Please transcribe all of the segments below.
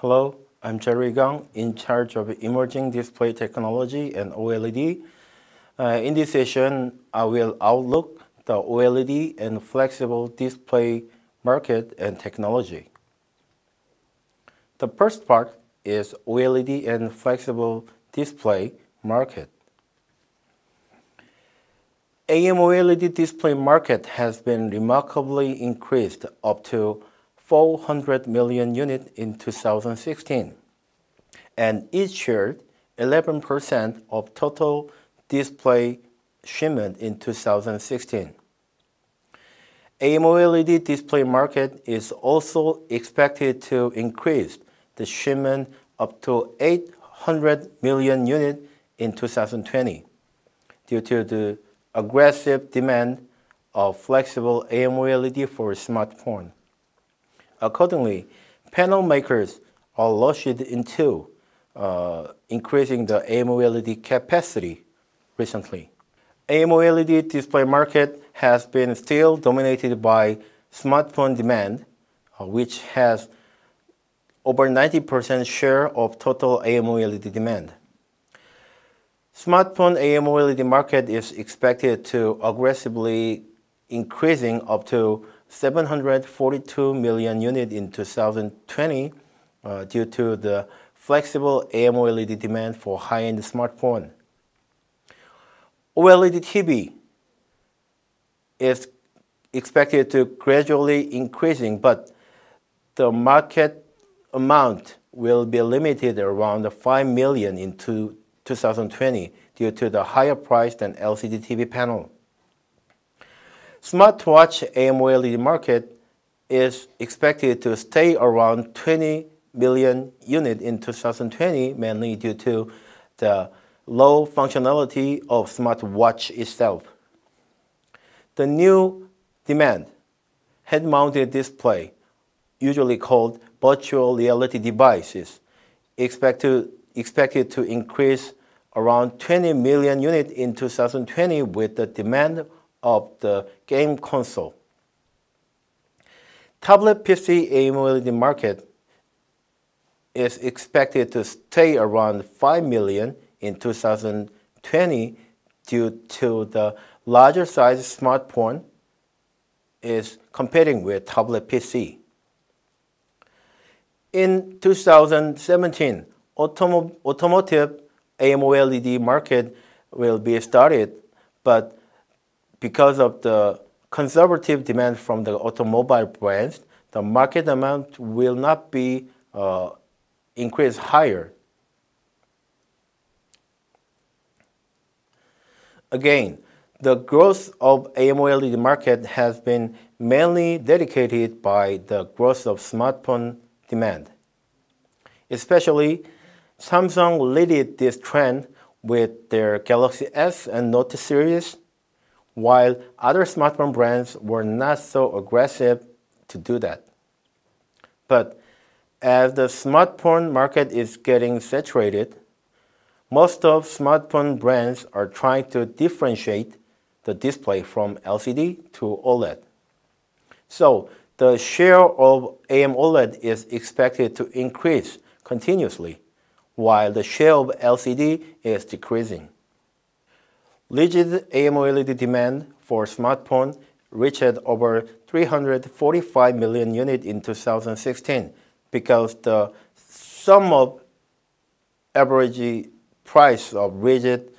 Hello, I'm JerryKang, in charge of emerging display technology and OLED. In this session, I will outlook the OLED and flexible display market and technology. The first part is OLED and flexible display market. AMOLED display market has been remarkably increased up to 400 million units in 2016, and it shared 11% of total display shipment in 2016. AMOLED display market is also expected to increase the shipment up to 800 million units in 2020 due to the aggressive demand of flexible AMOLED for smartphone. Accordingly, panel makers are rushed into increasing the AMOLED capacity recently. AMOLED display market has been still dominated by smartphone demand, which has over 90% share of total AMOLED demand. Smartphone AMOLED market is expected to aggressively increasing up to 742 million units in 2020 due to the flexible AMOLED demand for high-end smartphone. OLED TV is expected to gradually increasing, but the market amount will be limited around 5 million in 2020 due to the higher price than LCD TV panel. Smartwatch AMOLED market is expected to stay around 20 million units in 2020, mainly due to the low functionality of smartwatch itself. The new demand, head-mounted display, usually called virtual reality devices, expected to increase around 20 million units in 2020 with the demand of the game console. Tablet PC AMOLED market is expected to stay around 5 million in 2020 due to the larger size smartphone is competing with tablet PC. In 2017, automotive AMOLED market will be started, but because of the conservative demand from the automobile brands, the market amount will not be increased higher. Again, the growth of AMOLED market has been mainly dedicated by the growth of smartphone demand. Especially, Samsung led this trend with their Galaxy S and Note series, while other smartphone brands were not so aggressive to do that. But as the smartphone market is getting saturated, most of smartphone brands are trying to differentiate the display from LCD to OLED. So the share of AMOLED is expected to increase continuously, while the share of LCD is decreasing. Rigid AMOLED demand for smartphone reached over 345 million units in 2016 because the sum of average price of rigid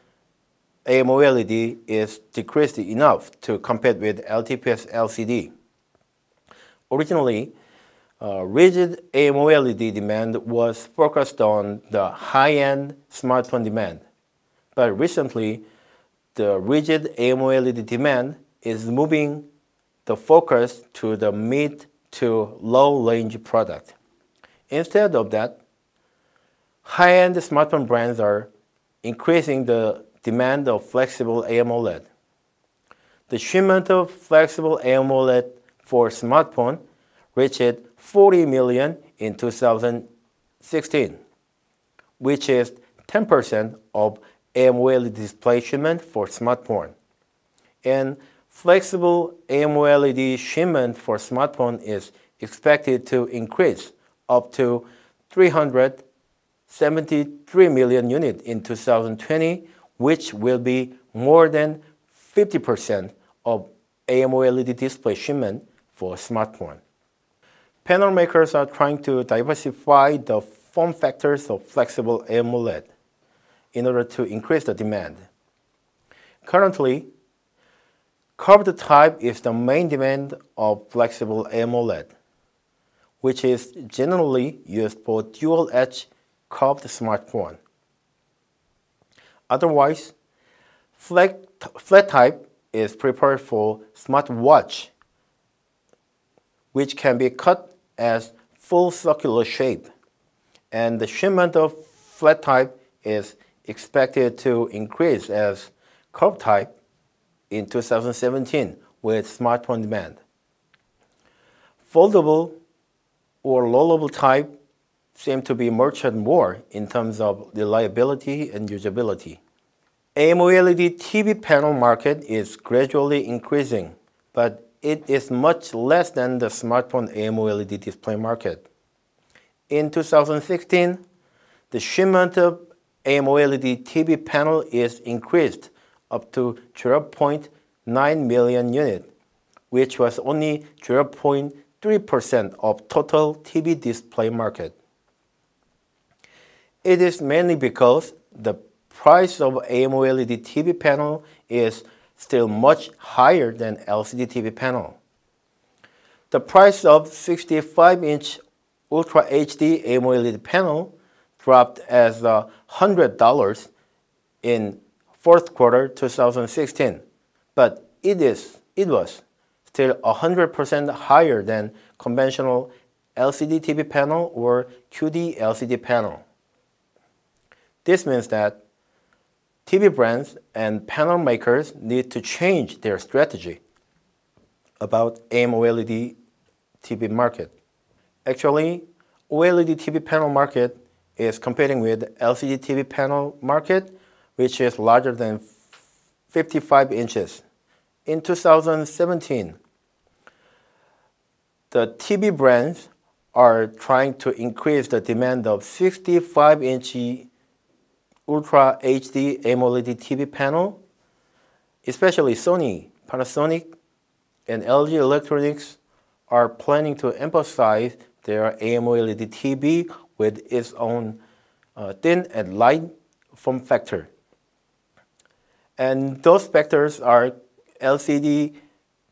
AMOLED is decreased enough to compete with LTPS LCD. Originally, rigid AMOLED demand was focused on the high-end smartphone demand, but recently, the rigid AMOLED demand is moving the focus to the mid to low-range product. Instead of that, high-end smartphone brands are increasing the demand of flexible AMOLED. The shipment of flexible AMOLED for smartphone reached 40 million in 2016, which is 10% of AMOLED display shipment for smartphone. And flexible AMOLED shipment for smartphone is expected to increase up to 373 million units in 2020, which will be more than 50% of AMOLED display shipment for smartphone. Panel makers are trying to diversify the form factors of flexible AMOLED in order to increase the demand. Currently, curved type is the main demand of flexible AMOLED, which is generally used for dual-edge curved smartphone. Otherwise, flat type is prepared for smartwatch, which can be cut as full circular shape, and the shipment of flat type is expected to increase as curved type in 2017 with smartphone demand. Foldable or rollable type seem to be nurtured more in terms of reliability and usability. AMOLED TV panel market is gradually increasing, but it is much less than the smartphone AMOLED display market. In 2016, the shipment of AMOLED TV panel is increased up to 0.9 million units, which was only 0.3% of total TV display market. It is mainly because the price of AMOLED TV panel is still much higher than LCD TV panel. The price of 65-inch Ultra HD AMOLED panel dropped as $100 in fourth quarter 2016, but it was still 100% higher than conventional LCD TV panel or QD LCD panel. This means that TV brands and panel makers need to change their strategy about AMOLED TV market. Actually, OLED TV panel market is competing with LCD TV panel market, which is larger than 55 inches. In 2017, the TV brands are trying to increase the demand of 65-inch Ultra HD AMOLED TV panel, especially Sony, Panasonic, and LG Electronics are planning to emphasize their AMOLED TV with its own thin and light form factor. And those factors are LCD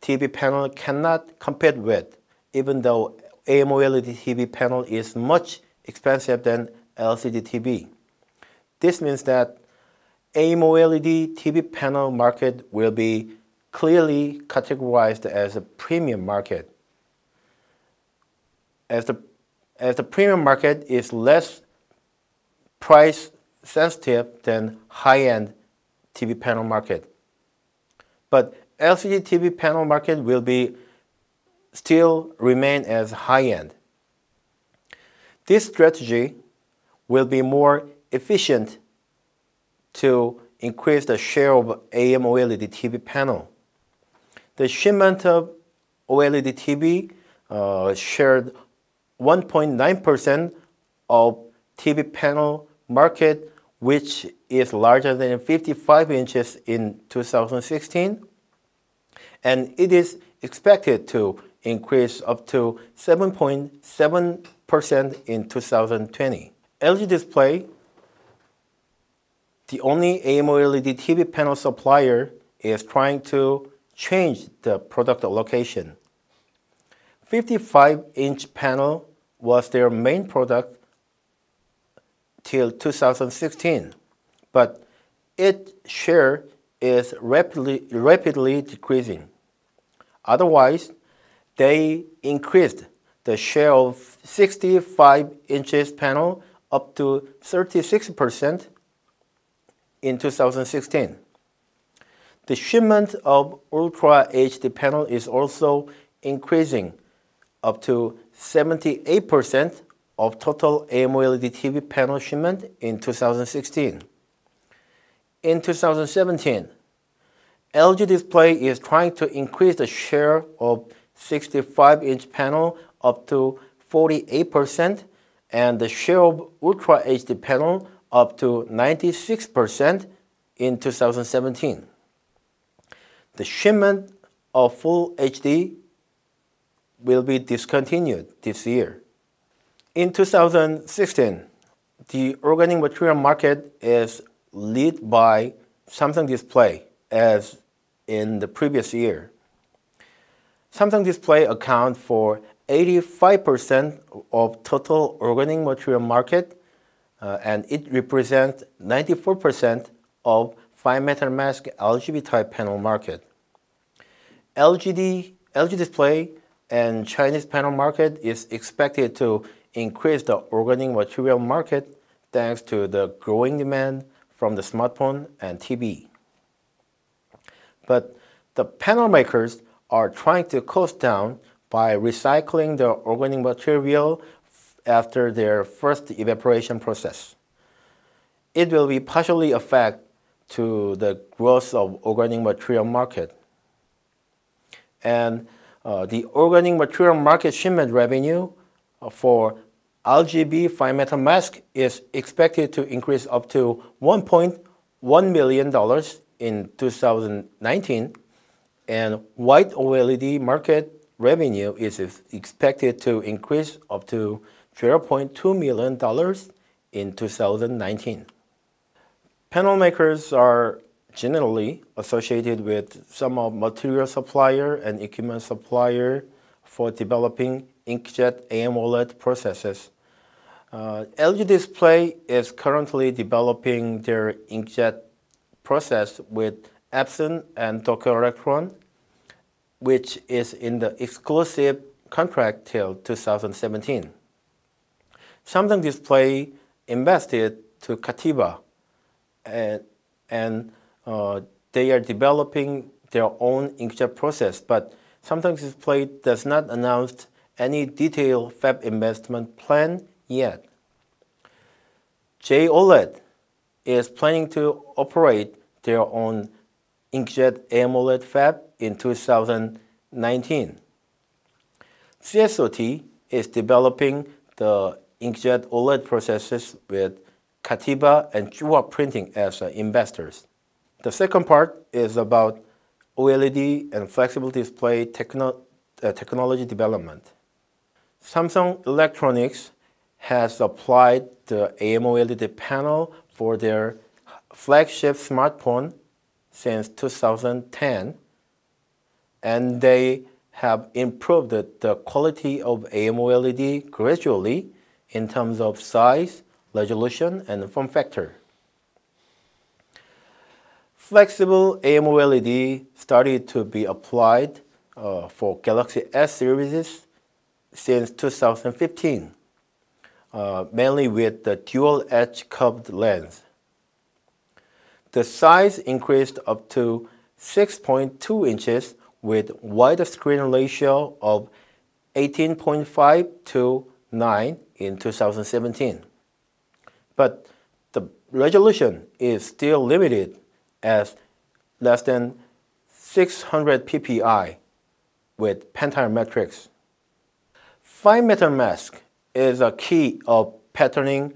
TV panel cannot compete with, even though AMOLED TV panel is much expensive than LCD TV. This means that AMOLED TV panel market will be clearly categorized as a premium market. As the premium market is less price sensitive than high-end TV panel market. But LCD TV panel market will still remain as high-end. This strategy will be more efficient to increase the share of AMOLED TV panel. The shipment of OLED TV shared 1.9% of TV panel market, which is larger than 55 inches in 2016, and it is expected to increase up to 7.7% in 2020. LG Display, the only AMOLED TV panel supplier, is trying to change the product allocation. 55-inch panel was their main product till 2016, but its share is rapidly decreasing. Otherwise, they increased the share of 65 inches panel up to 36% in 2016. The shipment of Ultra HD panel is also increasing up to 78% of total AMOLED TV panel shipment in 2016. In 2017, LG Display is trying to increase the share of 65-inch panel up to 48% and the share of Ultra HD panel up to 96% in 2017. The shipment of Full HD will be discontinued this year. In 2016, the organic material market is led by Samsung Display as in the previous year. Samsung Display accounts for 85% of total organic material market, and it represents 94% of fine metal mask LGB type panel market. LG Display and Chinese panel market is expected to increase the organic material market thanks to the growing demand from the smartphone and TV. But the panel makers are trying to cost down by recycling the organic material after their first evaporation process. It will be partially affect to the growth of organic material market. And the organic material market shipment revenue for RGB fine metal mask is expected to increase up to $1.1 million in 2019, and white OLED market revenue is expected to increase up to $0.2 million in 2019. Panel makers are generally associated with some of material supplier and equipment supplier for developing inkjet AMOLED processes. LG Display is currently developing their inkjet process with Epson and Tokyo Electron, which is in the exclusive contract till 2017. Samsung Display invested to Katiba, and they are developing their own inkjet process, but Samsung Display does not announce any detailed fab investment plan yet. JOLED is planning to operate their own inkjet AMOLED fab in 2019. CSOT is developing the inkjet OLED processes with Katiba and Chua Printing as investors. The second part is about OLED and flexible display technology development. Samsung Electronics has applied the AMOLED panel for their flagship smartphone since 2010, and they have improved the quality of AMOLED gradually in terms of size, resolution, and form factor. Flexible AMOLED started to be applied for Galaxy S series since 2015, mainly with the dual-edge curved lens. The size increased up to 6.2 inches with wider screen ratio of 18.5 to 9 in 2017. But the resolution is still limited as less than 600 ppi with pentile matrix. Fine metal mask is a key of patterning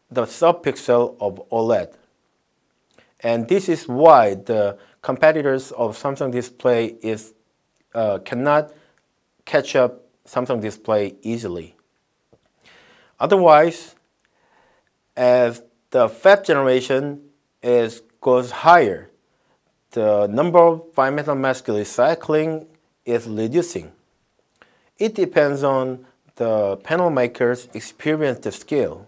the subpixel of OLED. And this is why the competitors of Samsung Display cannot catch up Samsung Display easily. Otherwise, as the fab generation goes higher, the number of fine metal mask recycling is reducing. It depends on the panel maker's experience skill.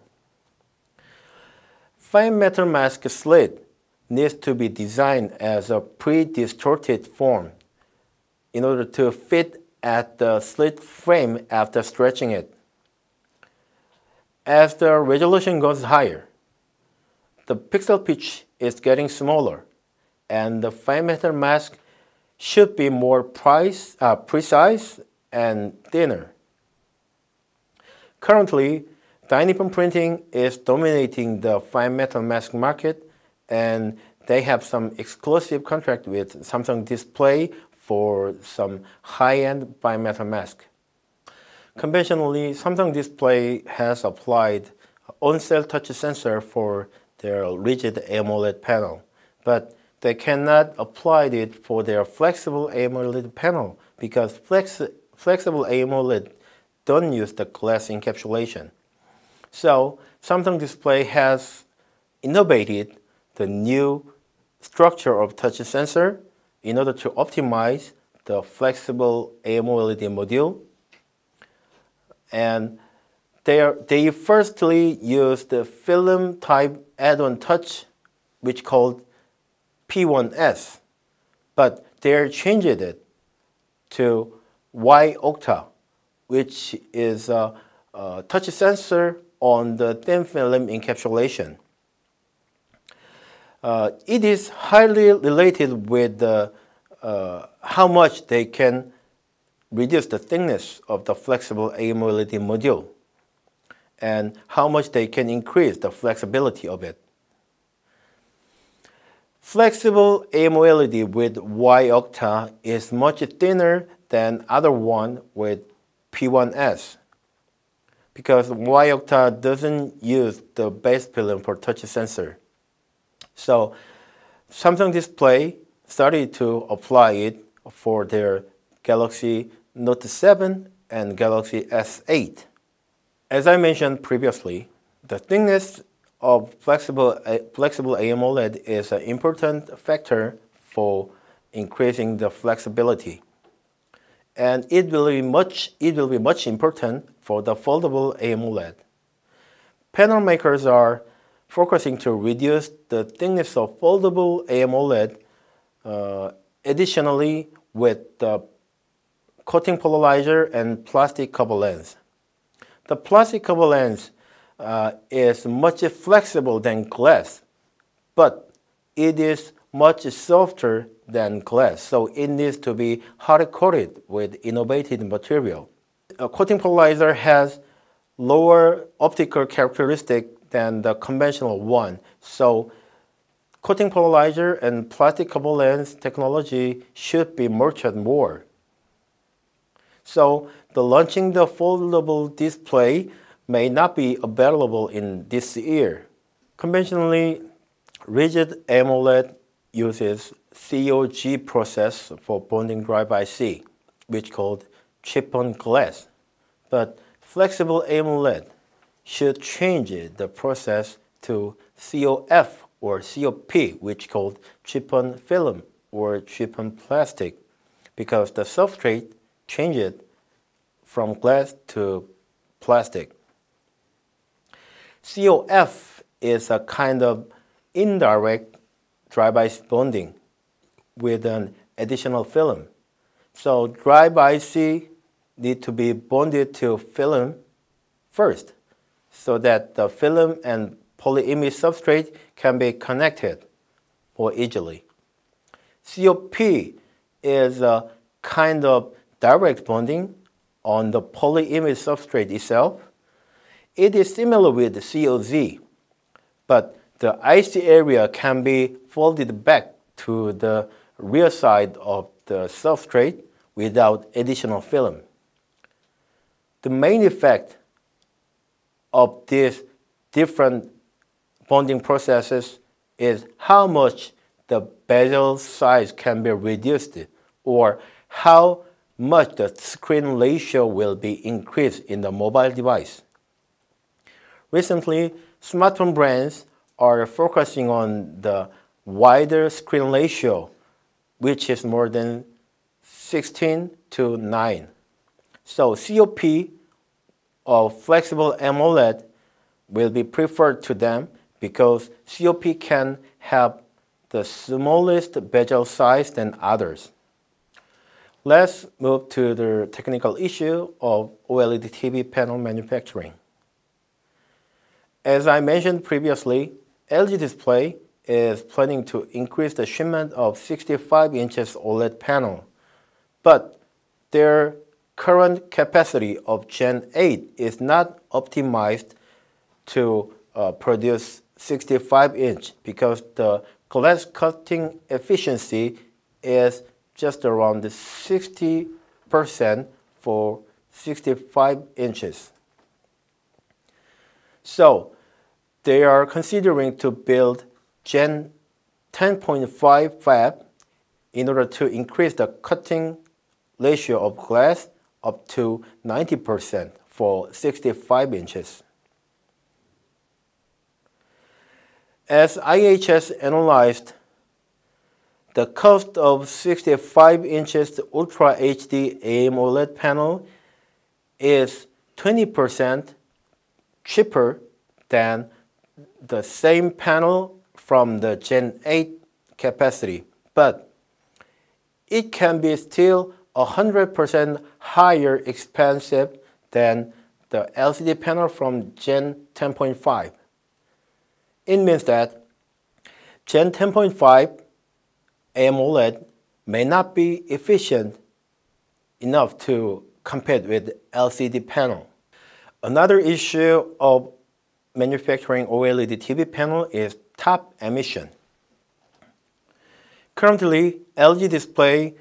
Fine metal mask slit needs to be designed as a pre-distorted form in order to fit at the slit frame after stretching it. As the resolution goes higher, the pixel pitch is getting smaller, and the fine metal mask should be more precise and thinner. Currently, Nippon Printing is dominating the fine metal mask market, and they have some exclusive contract with Samsung Display for some high-end fine metal mask. Conventionally, Samsung Display has applied on-cell touch sensor for their rigid AMOLED panel, but they cannot apply it for their flexible AMOLED panel because flexible AMOLED don't use the glass encapsulation. So Samsung Display has innovated the new structure of touch sensor in order to optimize the flexible AMOLED module. And they firstly used the film type add-on touch, which called P1S, but they changed it to Y-Octa, which is a touch sensor on the thin film encapsulation. It is highly related with how much they can reduce the thickness of the flexible AMOLED module and how much they can increase the flexibility of it. Flexible AMOLED with Y-Octa is much thinner than other one with P1S because Y-Octa doesn't use the base film for touch sensor. So Samsung Display started to apply it for their Galaxy Note 7 and Galaxy S8. As I mentioned previously, the thickness of flexible AMOLED is an important factor for increasing the flexibility. And it will be much important for the foldable AMOLED. Panel makers are focusing to reduce the thickness of foldable AMOLED additionally with the coating polarizer and plastic cover lens. The plastic cover lens is much flexible than glass, but it is much softer than glass, so it needs to be hard coated with innovative material. A coating polarizer has lower optical characteristic than the conventional one, so coating polarizer and plastic cover lens technology should be nurtured more. So the launching the foldable display may not be available in this year. Conventionally, rigid AMOLED uses COG process for bonding drive IC, which called chip-on-glass. But flexible AMOLED should change the process to COF or COP, which called chip-on-film or chip-on-plastic, because the substrate changes from glass to plastic. COF is a kind of indirect drive-IC bonding with an additional film. So drive IC need to be bonded to film first so that the film and polyimide substrate can be connected more easily. COP is a kind of direct bonding on the polyimide substrate itself. It is similar with COZ, but the IC area can be folded back to the rear side of the substrate without additional film. The main effect of these different bonding processes is how much the bezel size can be reduced or how much the screen ratio will be increased in the mobile device. Recently, smartphone brands are focusing on the wider screen ratio, which is more than 16:9. So COP of flexible AMOLED will be preferred to them because COP can have the smallest bezel size than others. Let's move to the technical issue of OLED TV panel manufacturing. As I mentioned previously, LG Display is planning to increase the shipment of 65 inches OLED panel, but their current capacity of Gen 8 is not optimized to produce 65-inch because the glass cutting efficiency is just around 60% for 65 inches. So they are considering to build Gen 10.5 fab in order to increase the cutting ratio of glass up to 90% for 65 inches. As IHS analyzed, the cost of 65 inches Ultra HD AMOLED panel is 20% cheaper than the same panel from the Gen 8 capacity, but it can be still 100% higher expensive than the LCD panel from Gen 10.5. It means that Gen 10.5 AMOLED may not be efficient enough to compete with LCD panel. Another issue of manufacturing OLED TV panel is top emission. Currently, LG Display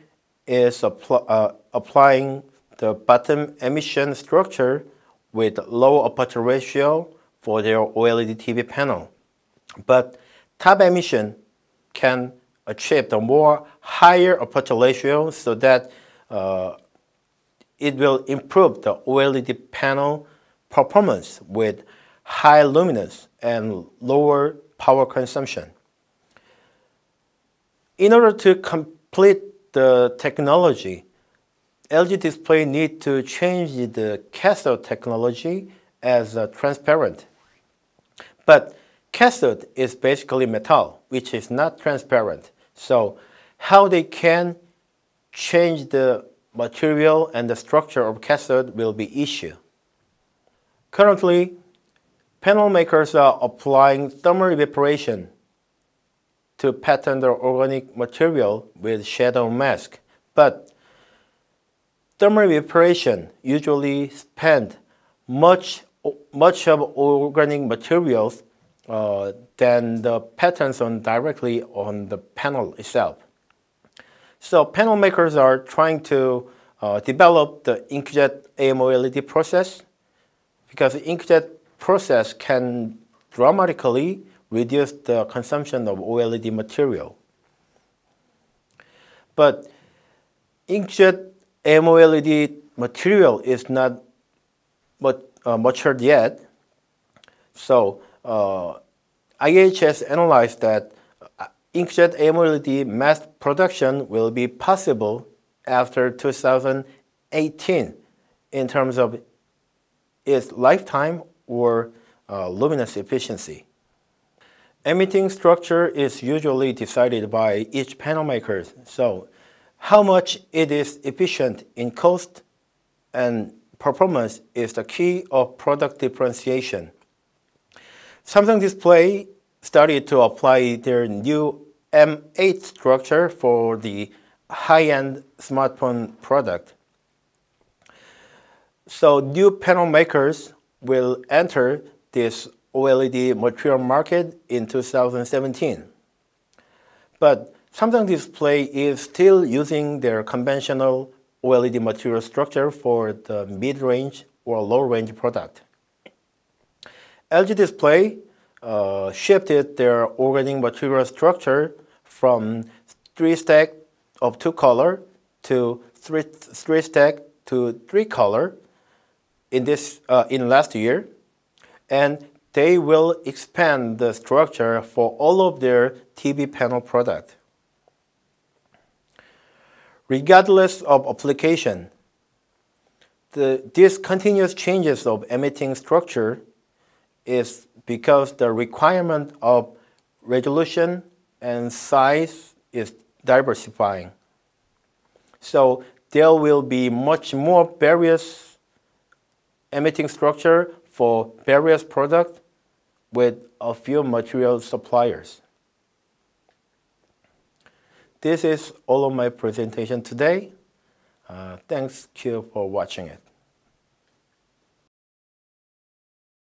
is applying the bottom emission structure with low aperture ratio for their OLED TV panel. But top emission can achieve the more higher aperture ratio so that it will improve the OLED panel performance with high luminance and lower power consumption. In order to complete the technology, LG Display needs to change the cathode technology as transparent. But cathode is basically metal, which is not transparent. So how they can change the material and the structure of cathode will be issue. Currently, panel makers are applying thermal evaporation to pattern the organic material with shadow mask. But thermal evaporation usually spend much of organic materials than the patterns directly on the panel itself. So panel makers are trying to develop the inkjet AMOLED process, because the inkjet process can dramatically reduce the consumption of OLED material. But inkjet AMOLED material is not matured yet. So IHS analyzed that inkjet AMOLED mass production will be possible after 2018 in terms of its lifetime or luminance efficiency. Emitting structure is usually decided by each panel maker. So how much it is efficient in cost and performance is the key of product differentiation. Samsung Display started to apply their new M8 structure for the high-end smartphone product. So new panel makers will enter this OLED material market in 2017. But Samsung Display is still using their conventional OLED material structure for the mid-range or low-range product. LG Display shifted their organic material structure from 3-stack of 2-color to 3-stack to 3-color in last year, and they will expand the structure for all of their TV panel product. Regardless of application, these continuous changes of emitting structure is because the requirement of resolution and size is diversifying. So there will be much more various emitting structure for various products with a few material suppliers. This is all of my presentation today. Thanks, Q, for watching it.